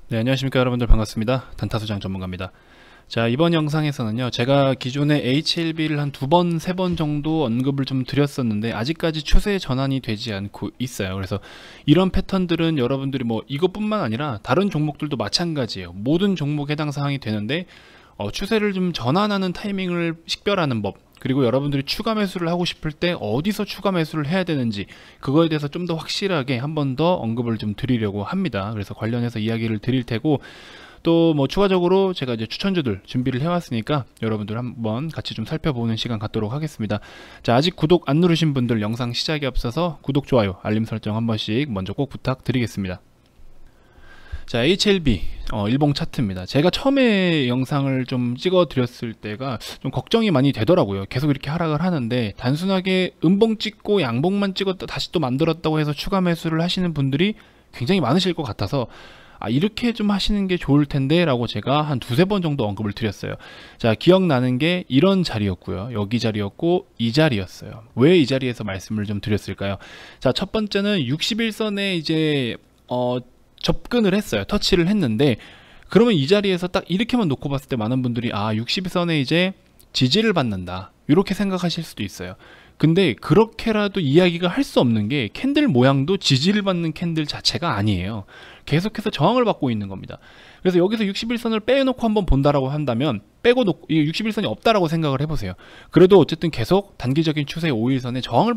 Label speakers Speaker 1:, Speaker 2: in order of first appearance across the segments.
Speaker 1: 네, 안녕하십니까 여러분들, 반갑습니다. 단타소장 전문가입니다. 자, 이번 영상에서는요, 제가 기존에 HLB를 한 두 번, 세 번 정도 언급을 좀 드렸었는데 아직까지 추세 전환이 되지 않고 있어요. 그래서 이런 패턴들은 여러분들이 뭐 이것뿐만 아니라 다른 종목들도 마찬가지예요. 모든 종목 해당 사항이 되는데 추세를 좀 전환하는 타이밍을 식별하는 법, 그리고 여러분들이 추가 매수를 하고 싶을 때 어디서 추가 매수를 해야 되는지, 그거에 대해서 좀 더 확실하게 한 번 더 언급을 좀 드리려고 합니다. 그래서 관련해서 이야기를 드릴 테고, 또 뭐 추가적으로 제가 이제 추천주들 준비를 해왔으니까 여러분들 한번 같이 좀 살펴보는 시간 갖도록 하겠습니다. 자, 아직 구독 안 누르신 분들 영상 시작에 앞서서 구독, 좋아요, 알림 설정 한 번씩 먼저 꼭 부탁드리겠습니다. 자, HLB 일봉 차트입니다. 제가 처음에 영상을 좀 찍어 드렸을 때가 좀 걱정이 많이 되더라고요. 계속 이렇게 하락을 하는데 단순하게 음봉 찍고 양봉만 찍었다 다시 또 만들었다고 해서 추가 매수를 하시는 분들이 굉장히 많으실 것 같아서 이렇게 좀 하시는 게 좋을 텐데 라고 제가 한 두세 번 정도 언급을 드렸어요. 자, 기억나는 게 이런 자리였고요, 여기 자리였고 이 자리였어요. 왜 이 자리에서 말씀을 좀 드렸을까요? 자, 첫 번째는 61선에 이제 접근을 했어요. 터치를 했는데, 그러면 이 자리에서 딱 이렇게만 놓고 봤을 때 많은 분들이 60선에 이제 지지를 받는다, 이렇게 생각하실 수도 있어요. 근데 그렇게라도 이야기가 할 수 없는 게 캔들 모양도 지지를 받는 캔들 자체가 아니에요. 계속해서 저항을 받고 있는 겁니다. 그래서 여기서 61선을 빼놓고 한번 본다라고 한다면, 빼고 놓고 61선이 없다라고 생각을 해보세요. 그래도 어쨌든 계속 단기적인 추세의 5일선에 저항을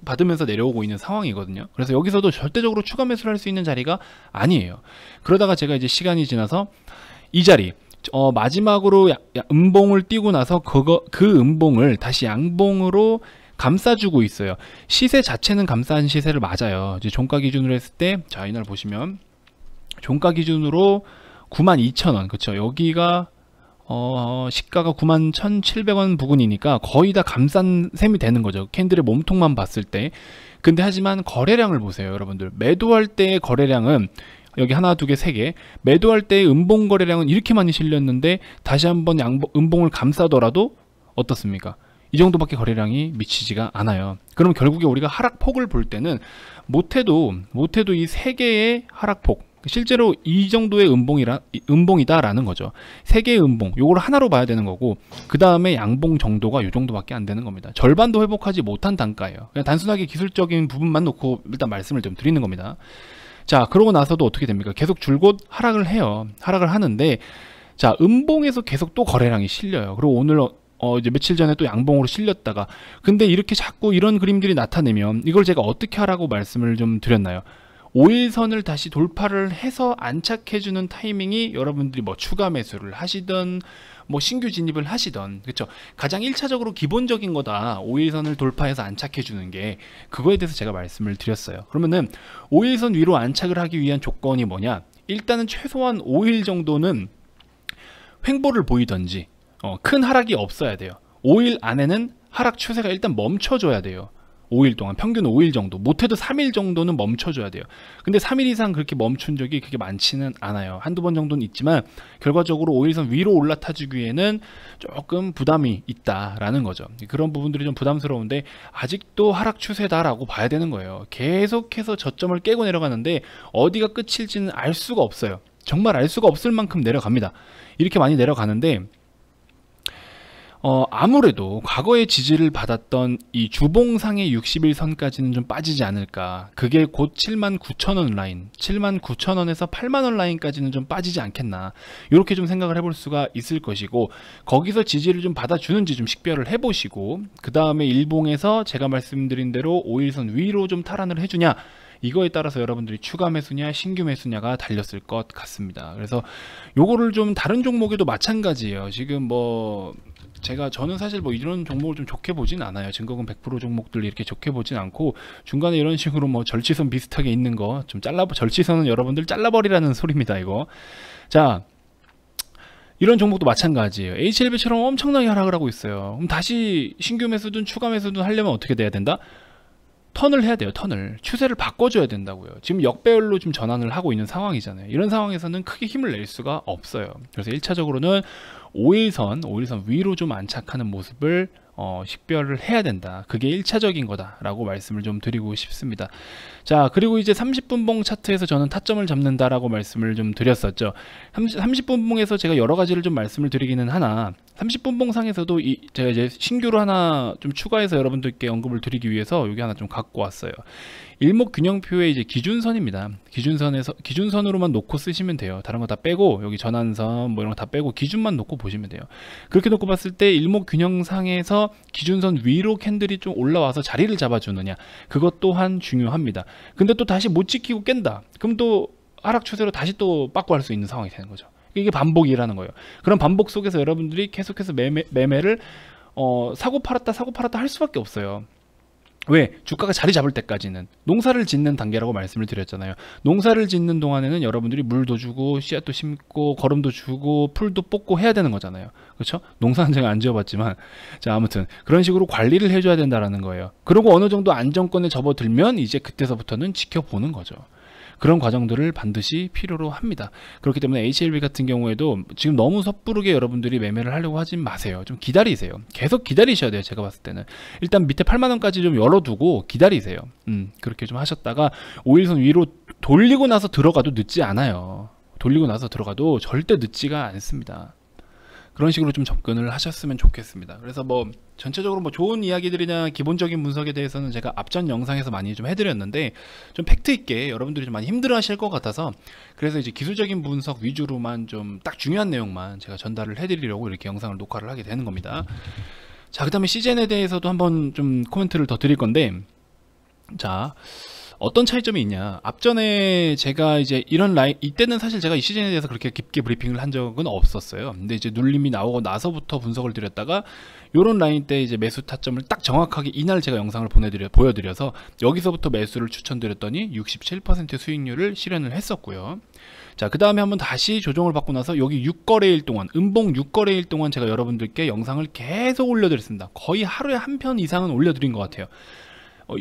Speaker 1: 받으면서 내려오고 있는 상황이거든요. 그래서 여기서도 절대적으로 추가 매수를 할 수 있는 자리가 아니에요. 그러다가 제가 이제 시간이 지나서 이 자리 마지막으로 음봉을 띄고 나서 그 음봉을 다시 양봉으로 감싸주고 있어요. 시세 자체는 감싼 시세를 맞아요. 이제 종가 기준으로 했을 때, 자, 이날 보시면 종가 기준으로 92,000원, 그쵸? 여기가 시가가 91,700원 부근이니까 거의 다 감싼 셈이 되는 거죠, 캔들의 몸통만 봤을 때. 근데 하지만 거래량을 보세요, 여러분들. 매도할 때의 거래량은 여기 하나, 두 개, 세 개. 매도할 때의 음봉 거래량은 이렇게 많이 실렸는데 다시 한번 음봉을 감싸더라도 어떻습니까? 이 정도밖에 거래량이 미치지가 않아요. 그럼 결국에 우리가 하락폭을 볼 때는 못해도 이 세 개의 하락폭, 실제로 이 정도의 음봉이다라는 거죠. 세 개의 음봉, 요걸 하나로 봐야 되는 거고, 그 다음에 양봉 정도가 요 정도밖에 안 되는 겁니다. 절반도 회복하지 못한 단가예요. 그냥 단순하게 기술적인 부분만 놓고 일단 말씀을 좀 드리는 겁니다. 자, 그러고 나서도 어떻게 됩니까? 계속 줄곧 하락을 해요. 하락을 하는데, 자, 음봉에서 계속 또 거래량이 실려요. 그리고 오늘 이제 며칠 전에 또 양봉으로 실렸다가, 근데 이렇게 자꾸 이런 그림들이 나타내면 이걸 제가 어떻게 하라고 말씀을 좀 드렸나요? 5일선을 다시 돌파를 해서 안착해주는 타이밍이 여러분들이 뭐 추가 매수를 하시던 뭐 신규 진입을 하시던, 그렇죠? 가장 1차적으로 기본적인 거다, 5일선을 돌파해서 안착해주는 게. 그거에 대해서 제가 말씀을 드렸어요. 그러면은 5일선 위로 안착을 하기 위한 조건이 뭐냐? 일단은 최소한 5일 정도는 횡보를 보이던지 큰 하락이 없어야 돼요. 5일 안에는 하락 추세가 일단 멈춰줘야 돼요. 5일 동안, 평균 5일 정도, 못해도 3일 정도는 멈춰줘야 돼요. 근데 3일 이상 그렇게 멈춘 적이 그렇게 많지는 않아요. 한두 번 정도는 있지만 결과적으로 5일선 위로 올라타주기에는 조금 부담이 있다라는 거죠. 그런 부분들이 좀 부담스러운데 아직도 하락 추세다라고 봐야 되는 거예요. 계속해서 저점을 깨고 내려가는데 어디가 끝일지는 알 수가 없어요. 정말 알 수가 없을 만큼 내려갑니다. 이렇게 많이 내려가는데 아무래도 과거에 지지를 받았던 이 주봉상의 61선까지는 좀 빠지지 않을까. 그게 곧 79,000원 라인, 79,000원에서 80,000원 라인까지는 좀 빠지지 않겠나, 이렇게 좀 생각을 해볼 수가 있을 것이고, 거기서 지지를 좀 받아주는지 좀 식별을 해보시고, 그 다음에 일봉에서 제가 말씀드린 대로 5일선 위로 좀 탈환을 해주냐, 이거에 따라서 여러분들이 추가 매수냐 신규 매수냐가 달렸을 것 같습니다. 그래서 요거를 좀 다른 종목에도 마찬가지예요. 지금 뭐 저는 사실 뭐 이런 종목을 좀 좋게 보진 않아요. 증거금 100% 종목들 이렇게 좋게 보진 않고, 중간에 이런 식으로 뭐 절치선 비슷하게 있는 거 좀 절치선은 여러분들 잘라버리라는 소리입니다, 이거. 자, 이런 종목도 마찬가지예요. HLB처럼 엄청나게 하락을 하고 있어요. 그럼 다시 신규 매수든 추가 매수든 하려면 어떻게 돼야 된다? 턴을 해야 돼요. 턴을, 추세를 바꿔줘야 된다고요. 지금 역배열로 좀 전환을 하고 있는 상황이잖아요. 이런 상황에서는 크게 힘을 낼 수가 없어요. 그래서 1차적으로는 5일선 위로 좀 안착하는 모습을 식별을 해야 된다. 그게 1차적인 거다라고 말씀을 좀 드리고 싶습니다. 자, 그리고 이제 30분봉 차트에서 저는 타점을 잡는다라고 말씀을 좀 드렸었죠. 30분봉에서 제가 여러 가지를 좀 말씀을 드리기는 하나, 30분봉 상에서도 제가 이제 신규로 하나 좀 추가해서 여러분들께 언급을 드리기 위해서 여기 하나 좀 갖고 왔어요. 일목균형표의 이제 기준선입니다. 기준선으로만 놓고 쓰시면 돼요. 다른 거 다 빼고, 여기 전환선 뭐 이런 거 다 빼고 기준만 놓고 보시면 돼요. 그렇게 놓고 봤을 때 일목균형상에서 기준선 위로 캔들이 좀 올라와서 자리를 잡아주느냐, 그것 또한 중요합니다. 근데 또 다시 못 지키고 깬다, 그럼 또 하락 추세로 다시 또 빠꾸 할 수 있는 상황이 되는 거죠. 이게 반복이라는 거예요. 그런 반복 속에서 여러분들이 계속해서 매매를 사고 팔았다 할 수밖에 없어요. 왜? 주가가 자리 잡을 때까지는 농사를 짓는 단계라고 말씀을 드렸잖아요. 농사를 짓는 동안에는 여러분들이 물도 주고 씨앗도 심고 거름도 주고 풀도 뽑고 해야 되는 거잖아요. 그렇죠? 농사는 제가 안 지어봤지만, 자, 아무튼 그런 식으로 관리를 해줘야 된다라는 거예요. 그리고 어느 정도 안정권에 접어들면 이제 그때서부터는 지켜보는 거죠. 그런 과정들을 반드시 필요로 합니다. 그렇기 때문에 HLB 같은 경우에도 지금 너무 섣부르게 여러분들이 매매를 하려고 하지 마세요. 좀 기다리세요. 계속 기다리셔야 돼요. 제가 봤을 때는 일단 밑에 8만원까지 좀 열어두고 기다리세요. 그렇게 좀 하셨다가 5일선 위로 돌리고 나서 들어가도 늦지 않아요. 돌리고 나서 들어가도 절대 늦지가 않습니다. 그런 식으로 좀 접근을 하셨으면 좋겠습니다. 그래서 뭐 전체적으로 뭐 좋은 이야기들이나 기본적인 분석에 대해서는 제가 앞전 영상에서 많이 좀 해드렸는데, 좀 팩트 있게 여러분들이 좀 많이 힘들어 하실 것 같아서, 그래서 이제 기술적인 분석 위주로만 좀 딱 중요한 내용만 제가 전달을 해드리려고 이렇게 영상을 녹화를 하게 되는 겁니다. 자, 그 다음에 시젠에 대해서도 한번 좀 코멘트를 더 드릴 건데, 자, 어떤 차이점이 있냐. 앞전에 제가 이제 이런 라인, 이때는 사실 제가 이 시즌에 대해서 그렇게 깊게 브리핑을 한 적은 없었어요. 근데 이제 눌림이 나오고 나서부터 분석을 드렸다가 요런 라인 때 이제 매수 타점을 딱 정확하게 이날 제가 영상을 보여드려서 여기서부터 매수를 추천드렸더니 67% 수익률을 실현을 했었고요. 자, 그 다음에 한번 다시 조정을 받고 나서 여기 6거래일 동안, 음봉 6거래일 동안 제가 여러분들께 영상을 계속 올려드렸습니다. 거의 하루에 한 편 이상은 올려드린 것 같아요.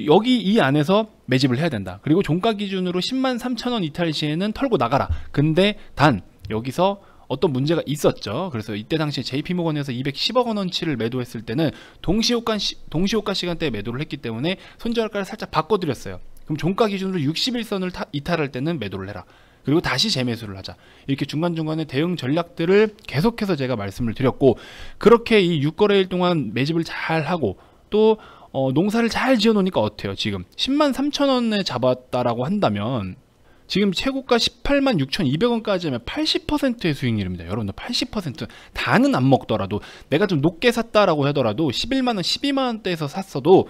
Speaker 1: 여기 이 안에서 매집을 해야 된다. 그리고 종가 기준으로 103,000원 이탈 시에는 털고 나가라. 근데 단 여기서 어떤 문제가 있었죠. 그래서 이때 당시에 JP모건에서 210억 원어치를 매도했을 때는 동시호가 시간대에 매도를 했기 때문에 손절가를 살짝 바꿔드렸어요. 그럼 종가 기준으로 61선을 이탈할 때는 매도를 해라. 그리고 다시 재매수를 하자. 이렇게 중간중간에 대응 전략들을 계속해서 제가 말씀을 드렸고, 그렇게 이 6거래일 동안 매집을 잘 하고 또 농사를 잘 지어 놓으니까 어때요? 지금 103,000원에 잡았다라고 한다면 지금 최고가 186,200원까지 하면 80%의 수익률입니다. 여러분들 80%, 다는 안 먹더라도, 내가 좀 높게 샀다라고 하더라도 11만원, 12만원대에서 샀어도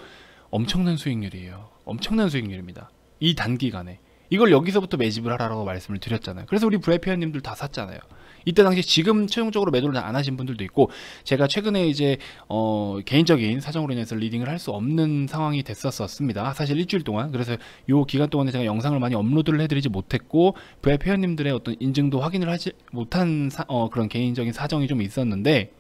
Speaker 1: 엄청난 수익률이에요. 엄청난 수익률입니다. 이 단기간에. 이걸 여기서부터 매집을 하라고 말씀을 드렸잖아요. 그래서 우리 브레이프 회원님들 다 샀잖아요. 이때 당시 지금 최종적으로 매도를 안 하신 분들도 있고, 제가 최근에 이제 개인적인 사정으로 인해서 리딩을 할 수 없는 상황이 됐었습니다. 사실 일주일 동안. 그래서 요 기간 동안에 제가 영상을 많이 업로드를 해드리지 못했고, 브레이프 회원님들의 어떤 인증도 확인을 하지 못한 그런 개인적인 사정이 좀 있었는데,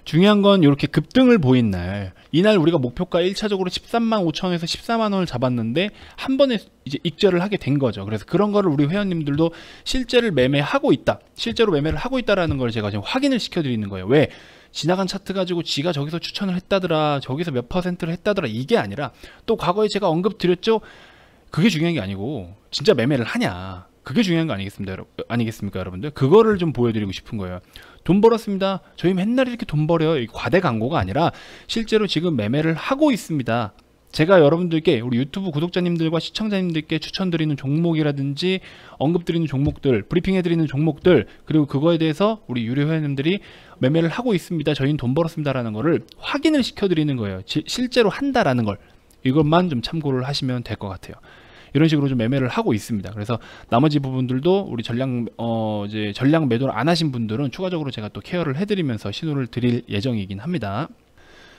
Speaker 1: 중요한 건 이렇게 급등을 보인 날, 이날 우리가 목표가 1차적으로 13만 5천원에서 14만 원을 잡았는데 한 번에 이제 익절을 하게 된 거죠. 그래서 그런 거를 우리 회원님들도 실제로 매매를 하고 있다라는 걸 제가 지금 확인을 시켜드리는 거예요. 왜? 지나간 차트 가지고 지가 저기서 추천을 했다더라, 저기서 몇 퍼센트를 했다더라, 이게 아니라, 또 과거에 제가 언급 드렸죠. 그게 중요한 게 아니고 진짜 매매를 하냐, 그게 중요한 거 아니겠습니까 여러분들? 그거를 좀 보여드리고 싶은 거예요. 돈 벌었습니다. 저희 맨날 이렇게 돈 벌어요. 과대 광고가 아니라 실제로 지금 매매를 하고 있습니다. 제가 여러분들께, 우리 유튜브 구독자님들과 시청자님들께 추천드리는 종목이라든지 언급드리는 종목들, 브리핑해드리는 종목들, 그리고 그거에 대해서 우리 유료 회원님들이 매매를 하고 있습니다, 저희는 돈 벌었습니다 라는 거를 확인을 시켜드리는 거예요. 실제로 한다라는 걸, 이것만 좀 참고를 하시면 될 것 같아요. 이런 식으로 좀 매매를 하고 있습니다. 그래서 나머지 부분들도 우리 이제 전량 매도를 안 하신 분들은 추가적으로 제가 또 케어를 해드리면서 신호를 드릴 예정이긴 합니다.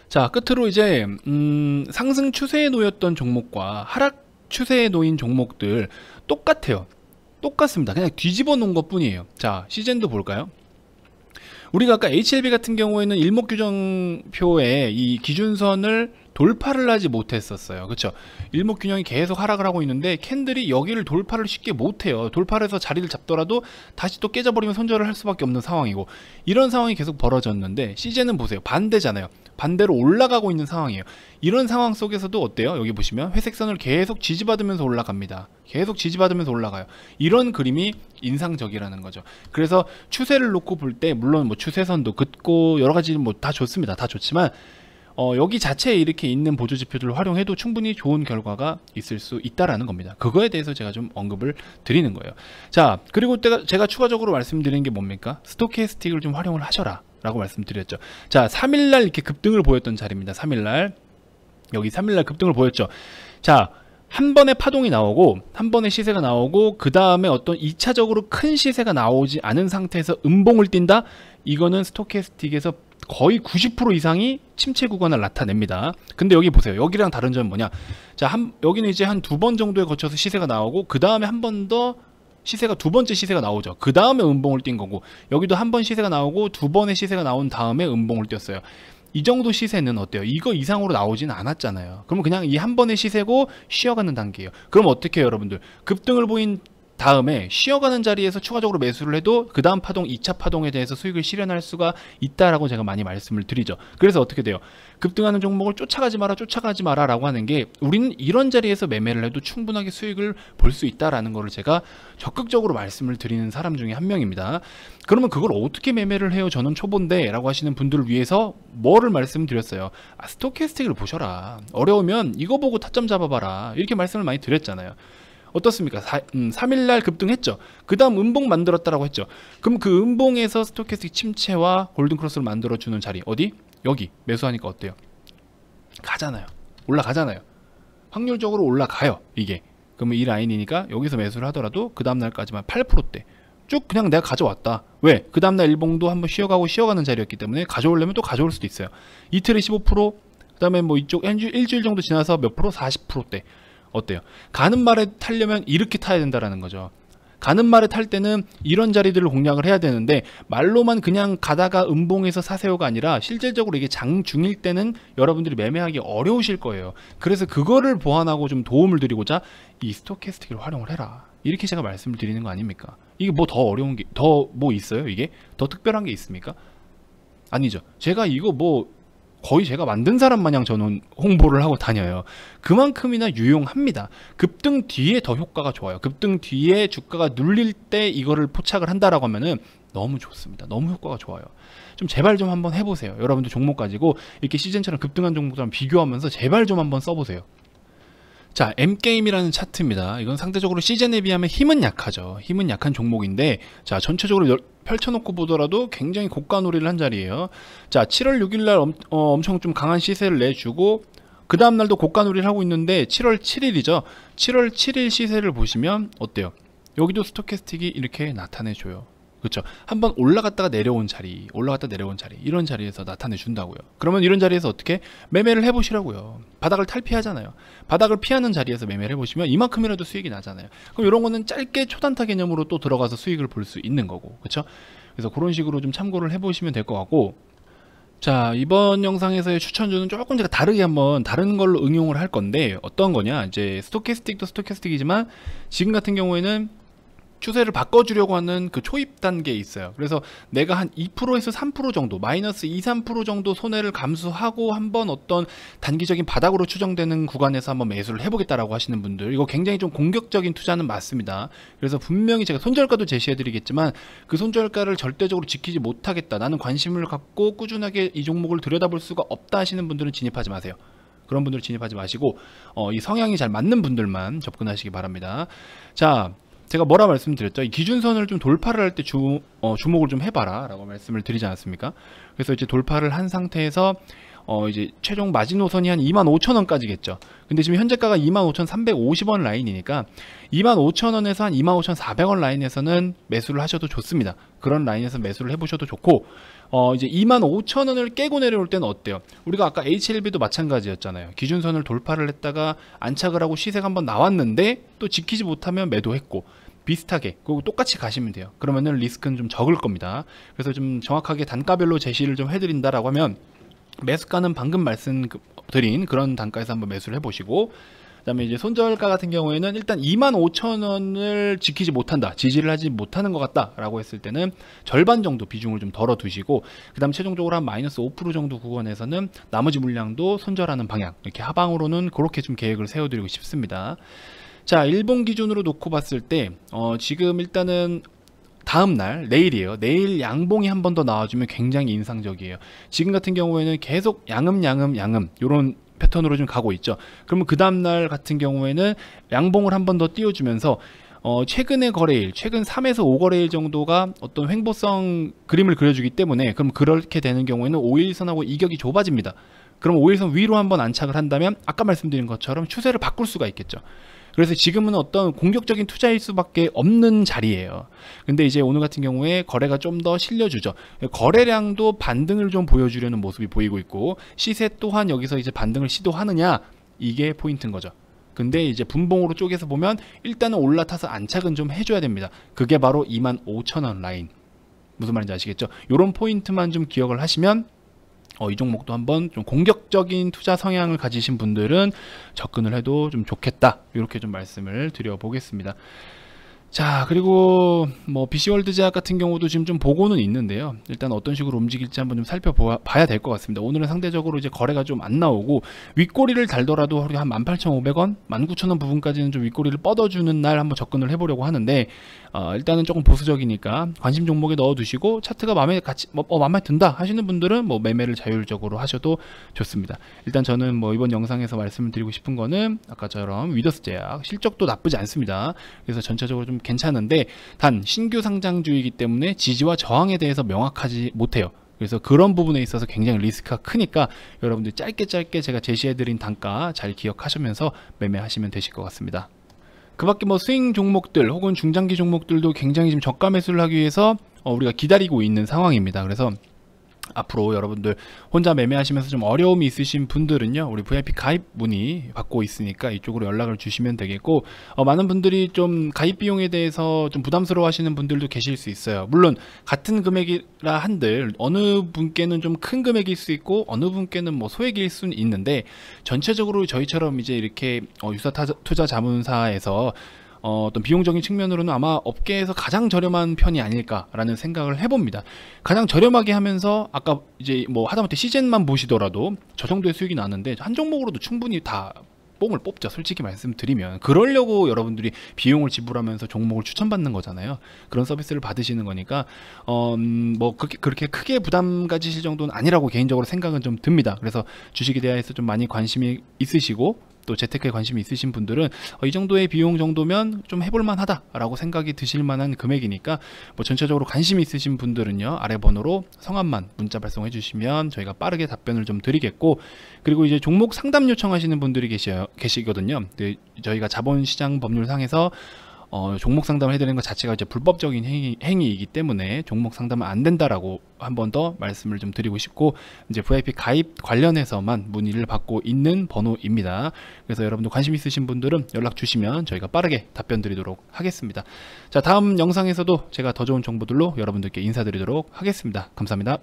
Speaker 1: 자, 끝으로 이제 상승 추세에 놓였던 종목과 하락 추세에 놓인 종목들 똑같아요. 똑같습니다. 그냥 뒤집어 놓은 것 뿐이에요. 자, 시젠도 볼까요? 우리가 아까 HLB 같은 경우에는 일목규정표에 이 기준선을 돌파를 하지 못했었어요. 그쵸? 일목균형이 계속 하락을 하고 있는데 캔들이 여기를 돌파를 쉽게 못해요. 돌파를 해서 자리를 잡더라도 다시 또 깨져버리면 손절을 할 수밖에 없는 상황이고, 이런 상황이 계속 벌어졌는데 시제는 보세요. 반대잖아요. 반대로 올라가고 있는 상황이에요. 이런 상황 속에서도 어때요? 여기 보시면 회색선을 계속 지지받으면서 올라갑니다. 계속 지지받으면서 올라가요. 이런 그림이 인상적이라는 거죠. 그래서 추세를 놓고 볼 때 물론 뭐 추세선도 긋고 여러 가지 뭐 다 좋습니다. 다 좋지만 여기 자체에 이렇게 있는 보조지표들을 활용해도 충분히 좋은 결과가 있을 수 있다라는 겁니다. 그거에 대해서 제가 좀 언급을 드리는 거예요. 자, 그리고 제가 추가적으로 말씀드리는 게 뭡니까? 스토캐스틱을 좀 활용을 하셔라 라고 말씀드렸죠. 자, 3일날 이렇게 급등을 보였던 자리입니다. 3일날 여기 3일날 급등을 보였죠. 자, 한 번의 파동이 나오고 한 번의 시세가 나오고 그 다음에 어떤 2차적으로 큰 시세가 나오지 않은 상태에서 음봉을 띈다? 이거는 스토캐스틱에서 거의 90% 이상이 침체 구간을 나타냅니다. 근데 여기 보세요. 여기랑 다른 점은 뭐냐? 자, 여기는 이제 한 두 번 정도에 거쳐서 시세가 나오고 그 다음에 한 번 더 시세가 두 번째 시세가 나오죠. 그 다음에 음봉을 띈 거고, 여기도 한 번 시세가 나오고 두 번의 시세가 나온 다음에 음봉을 띄었어요. 이 정도 시세는 어때요? 이거 이상으로 나오진 않았잖아요. 그러면 그냥 이 한 번의 시세고 쉬어가는 단계예요. 그럼 어떻게 해요, 여러분들? 급등을 보인 다음에 쉬어가는 자리에서 추가적으로 매수를 해도 그 다음 파동 2차 파동에 대해서 수익을 실현할 수가 있다라고 제가 많이 말씀을 드리죠. 그래서 어떻게 돼요? 급등하는 종목을 쫓아가지 마라 라고 하는 게, 우리는 이런 자리에서 매매를 해도 충분하게 수익을 볼 수 있다라는 거를 제가 적극적으로 말씀을 드리는 사람 중에 한 명입니다. 그러면 그걸 어떻게 매매를 해요? 저는 초보인데 라고 하시는 분들을 위해서 뭐를 말씀드렸어요? 스토캐스틱을 보셔라. 어려우면 이거 보고 타점 잡아봐라. 이렇게 말씀을 많이 드렸잖아요. 어떻습니까? 3일날 급등했죠. 그 다음 음봉 만들었다라고 했죠. 그럼 그 음봉에서 스토캐스틱 침체와 골든크로스를 만들어주는 자리 어디? 여기 매수하니까 어때요? 가잖아요. 올라가잖아요. 확률적으로 올라가요. 이게. 그러면 이 라인이니까 여기서 매수를 하더라도 그 다음날까지만 8%대 쭉 그냥 내가 가져왔다. 왜? 그 다음날 일봉도 한번 쉬어가는 자리였기 때문에 가져오려면 또 가져올 수도 있어요. 이틀에 15%, 그 다음에 뭐 이쪽 일주일 정도 지나서 몇 프로? 40%대. 어때요? 가는 말에 타려면 이렇게 타야 된다라는 거죠. 가는 말에 탈 때는 이런 자리들을 공략을 해야 되는데, 말로만 그냥 가다가 음봉에서 사세요가 아니라 실질적으로 이게 장중일 때는 여러분들이 매매하기 어려우실 거예요. 그래서 그거를 보완하고 좀 도움을 드리고자 이 스토캐스틱을 활용을 해라. 이렇게 제가 말씀을 드리는 거 아닙니까? 이게 뭐 더 어려운 게 더 뭐 있어요? 이게 더 특별한 게 있습니까? 아니죠. 제가 이거 뭐 거의 제가 만든 사람 마냥 저는 홍보를 하고 다녀요. 그만큼이나 유용합니다. 급등 뒤에 더 효과가 좋아요. 급등 뒤에 주가가 눌릴 때 이거를 포착을 한다라고 하면은 너무 좋습니다. 너무 효과가 좋아요. 좀 제발 좀 한번 해보세요. 여러분들 종목 가지고 이렇게 시즌처럼 급등한 종목들랑 비교하면서 제발 좀 한번 써보세요. 자, M게임이라는 차트입니다. 이건 상대적으로 시즌에 비하면 힘은 약하죠. 힘은 약한 종목인데, 자, 전체적으로 펼쳐놓고 보더라도 굉장히 고가놀이를 한 자리예요. 자, 7월 6일날 엄청 좀 강한 시세를 내주고, 그 다음날도 고가놀이를 하고 있는데 7월 7일이죠. 7월 7일 시세를 보시면 어때요? 여기도 스토캐스틱이 이렇게 나타내줘요. 그렇죠? 한번 올라갔다가 내려온 자리, 이런 자리에서 나타내 준다고요. 그러면 이런 자리에서 어떻게 매매를 해보시라고요. 바닥을 탈피하잖아요. 바닥을 피하는 자리에서 매매를 해보시면 이만큼이라도 수익이 나잖아요. 그럼 이런 거는 짧게 초단타 개념으로 또 들어가서 수익을 볼 수 있는 거고, 그렇죠? 그래서 그런 식으로 좀 참고를 해보시면 될 것 같고, 자, 이번 영상에서의 추천주는 조금 제가 다르게 한번 다른 걸로 응용을 할 건데, 어떤 거냐, 이제 스토캐스틱도 스토캐스틱이지만 지금 같은 경우에는 추세를 바꿔주려고 하는 그 초입 단계에 있어요. 그래서 내가 한 2%에서 3% 정도, 마이너스 2, 3% 정도 손해를 감수하고 한번 어떤 단기적인 바닥으로 추정되는 구간에서 한번 매수를 해보겠다라고 하시는 분들, 이거 굉장히 좀 공격적인 투자는 맞습니다. 그래서 분명히 제가 손절가도 제시해드리겠지만 그 손절가를 절대적으로 지키지 못하겠다, 나는 관심을 갖고 꾸준하게 이 종목을 들여다볼 수가 없다 하시는 분들은 진입하지 마세요. 그런 분들은 진입하지 마시고 이 성향이 잘 맞는 분들만 접근하시기 바랍니다. 자, 제가 뭐라 말씀드렸죠? 이 기준선을 좀 돌파를 할 때 주목을 좀 해봐라 라고 말씀을 드리지 않았습니까? 그래서 이제 돌파를 한 상태에서 이제 최종 마지노선이 한 25,000원까지겠죠. 근데 지금 현재가가 25,350원 라인이니까 25,000원에서 한 25,400원 라인에서는 매수를 하셔도 좋습니다. 그런 라인에서 매수를 해보셔도 좋고, 이제 25,000원을 깨고 내려올 때는 어때요? 우리가 아까 HLB도 마찬가지였잖아요. 기준선을 돌파를 했다가 안착을 하고 시세가 한번 나왔는데 또 지키지 못하면 매도했고, 비슷하게 그리고 똑같이 가시면 돼요. 그러면은 리스크는 좀 적을 겁니다. 그래서 좀 정확하게 단가별로 제시를 좀 해드린다라고 하면, 매수가는 방금 말씀드린 그런 단가에서 한번 매수를 해보시고, 그 다음에 이제 손절가 같은 경우에는 일단 25,000원을 지키지 못한다, 지지를 하지 못하는 것 같다 라고 했을 때는 절반 정도 비중을 좀 덜어 두시고, 그 다음 최종적으로 한 마이너스 5% 정도 구간에서는 나머지 물량도 손절하는 방향, 이렇게 하방으로는 그렇게 좀 계획을 세워드리고 싶습니다. 자, 일본 기준으로 놓고 봤을 때 지금 일단은 다음날 내일이에요. 내일 양봉이 한 번 더 나와주면 굉장히 인상적이에요. 지금 같은 경우에는 계속 양음 요런 패턴으로 좀 가고 있죠. 그러면 그 다음날 같은 경우에는 양봉을 한 번 더 띄워주면서 최근의 거래일, 최근 3에서 5거래일 정도가 어떤 횡보성 그림을 그려주기 때문에, 그럼 그렇게 되는 경우에는 5일선하고 이격이 좁아집니다. 그럼 5일선 위로 한번 안착을 한다면 아까 말씀드린 것처럼 추세를 바꿀 수가 있겠죠. 그래서 지금은 어떤 공격적인 투자일 수밖에 없는 자리예요. 근데 이제 오늘 같은 경우에 거래가 좀 더 실려주죠. 거래량도 반등을 좀 보여주려는 모습이 보이고 있고, 시세 또한 여기서 이제 반등을 시도하느냐, 이게 포인트인 거죠. 근데 이제 분봉으로 쪼개서 보면 일단은 올라타서 안착은 좀 해줘야 됩니다. 그게 바로 25,000원 라인. 무슨 말인지 아시겠죠? 요런 포인트만 좀 기억을 하시면 이 종목도 한번 좀 공격적인 투자 성향을 가지신 분들은 접근을 해도 좀 좋겠다, 이렇게 좀 말씀을 드려보겠습니다. 자, 그리고 뭐 BC월드제약 같은 경우도 지금 좀 보고는 있는데요. 일단 어떤 식으로 움직일지 한번 좀 살펴봐야 될 것 같습니다. 오늘은 상대적으로 이제 거래가 좀 안 나오고, 윗꼬리를 달더라도 한 18,500원, 19,000원 부분까지는 좀 윗꼬리를 뻗어주는 날 한번 접근을 해보려고 하는데, 일단은 조금 보수적이니까 관심 종목에 넣어두시고, 차트가 마음에 든다 하시는 분들은 뭐 매매를 자율적으로 하셔도 좋습니다. 일단 저는 뭐 이번 영상에서 말씀을 드리고 싶은 거는 아까처럼 위더스제약 실적도 나쁘지 않습니다. 그래서 전체적으로 좀 괜찮은데, 단 신규 상장주이기 때문에 지지와 저항에 대해서 명확하지 못해요. 그래서 그런 부분에 있어서 굉장히 리스크가 크니까 여러분들 짧게 제가 제시해드린 단가 잘 기억하시면서 매매하시면 되실 것 같습니다. 그 밖에 뭐 스윙 종목들 혹은 중장기 종목들도 굉장히 지금 저가 매수를 하기 위해서 우리가 기다리고 있는 상황입니다. 그래서 앞으로 여러분들 혼자 매매하시면서 좀 어려움이 있으신 분들은요, 우리 VIP 가입 문의 받고 있으니까 이쪽으로 연락을 주시면 되겠고, 많은 분들이 좀 가입 비용에 대해서 좀 부담스러워 하시는 분들도 계실 수 있어요. 물론 같은 금액이라 한들 어느 분께는 좀 큰 금액일 수 있고 어느 분께는 뭐 소액일 수는 있는데, 전체적으로 저희처럼 이제 이렇게 유사 투자 자문사에서 어떤 비용적인 측면으로는 아마 업계에서 가장 저렴한 편이 아닐까라는 생각을 해봅니다. 가장 저렴하게 하면서 아까 이제 뭐 하다못해 시즌만 보시더라도 저 정도의 수익이 나는데 한 종목으로도 충분히 다 뽕을 뽑죠. 솔직히 말씀드리면 그러려고 여러분들이 비용을 지불하면서 종목을 추천받는 거잖아요. 그런 서비스를 받으시는 거니까 뭐 그렇게 크게 부담 가지실 정도는 아니라고 개인적으로 생각은 좀 듭니다. 그래서 주식에 대해서 좀 많이 관심이 있으시고 또 재테크에 관심이 있으신 분들은 이 정도의 비용 정도면 좀 해볼만 하다라고 생각이 드실 만한 금액이니까, 뭐 전체적으로 관심이 있으신 분들은요, 아래 번호로 성함만 문자 발송해 주시면 저희가 빠르게 답변을 좀 드리겠고, 그리고 이제 종목 상담 요청하시는 분들이 계시거든요. 저희가 자본시장 법률상에서 종목 상담을 해드리는 것 자체가 이제 불법적인 행위이기 때문에 종목 상담은 안 된다라고 한 번 더 말씀을 좀 드리고 싶고, 이제 VIP 가입 관련해서만 문의를 받고 있는 번호입니다. 그래서 여러분들 관심 있으신 분들은 연락 주시면 저희가 빠르게 답변 드리도록 하겠습니다. 자, 다음 영상에서도 제가 더 좋은 정보들로 여러분들께 인사드리도록 하겠습니다. 감사합니다.